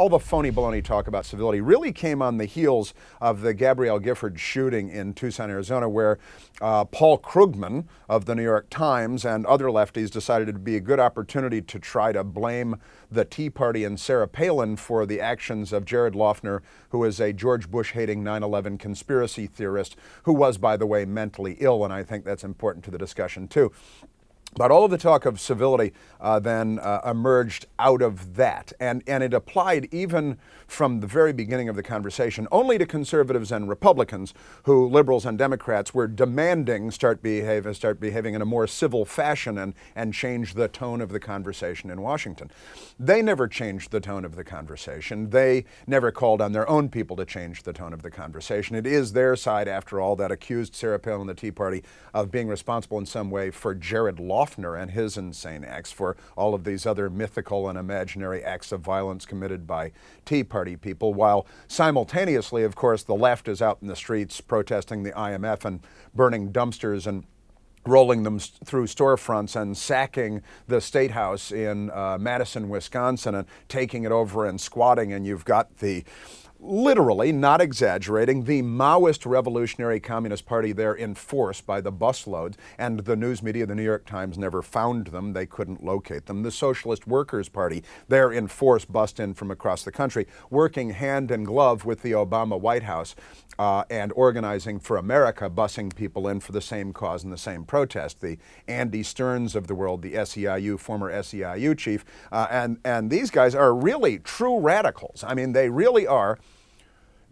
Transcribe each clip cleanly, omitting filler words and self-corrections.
all the phony baloney talk about civility really came on the heels of the Gabrielle Gifford shooting in Tucson, Arizona, where Paul Krugman of the New York Times and other lefties decided it would be a good opportunity to try to blame the Tea Party and Sarah Palin for the actions of Jared Loughner, who is a George Bush-hating 9/11 conspiracy theorist who was, by the way, mentally ill, and I think that's important to the discussion too. But all of the talk of civility then emerged out of that, and it applied even from the very beginning of the conversation only to conservatives and Republicans, who liberals and Democrats were demanding start behaving in a more civil fashion and change the tone of the conversation in Washington. They never changed the tone of the conversation. They never called on their own people to change the tone of the conversation. It is their side, after all, that accused Sarah Palin and the Tea Party of being responsible in some way for Jared Loughner and his insane acts, for all of these other mythical and imaginary acts of violence committed by Tea Party people, while simultaneously, of course, the left is out in the streets protesting the IMF and burning dumpsters and rolling them through storefronts and sacking the State House in Madison, Wisconsin, and taking it over and squatting. And you've got the, literally, not exaggerating, the Maoist Revolutionary Communist Party there in force by the busloads, and the news media, the New York Times, never found them. They couldn't locate them. The Socialist Workers' Party there in force, bust in from across the country, working hand in glove with the Obama White House and Organizing for America, busing people in for the same cause and the same protest. The Andy Stearns of the world, the SEIU, former SEIU chief, and these guys are really true radicals. I mean, they really are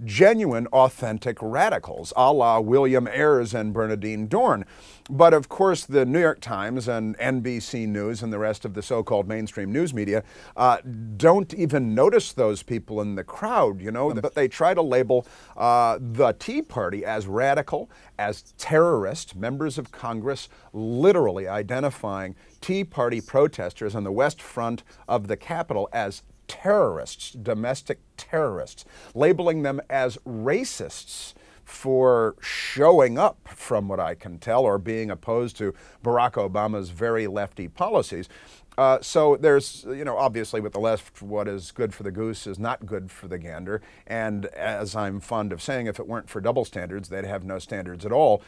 genuine, authentic radicals, a la William Ayers and Bernardine Dohrn. But of course, the New York Times and NBC News and the rest of the so-called mainstream news media don't even notice those people in the crowd, you know, but they try to label the Tea Party as radical, as terrorist, members of Congress literally identifying Tea Party protesters on the west front of the Capitol as terrorists, domestic terrorists, labeling them as racists for showing up, from what I can tell, or being opposed to Barack Obama's very lefty policies. So there's, you know, obviously with the left, what is good for the goose is not good for the gander. And as I'm fond of saying, if it weren't for double standards, they'd have no standards at all.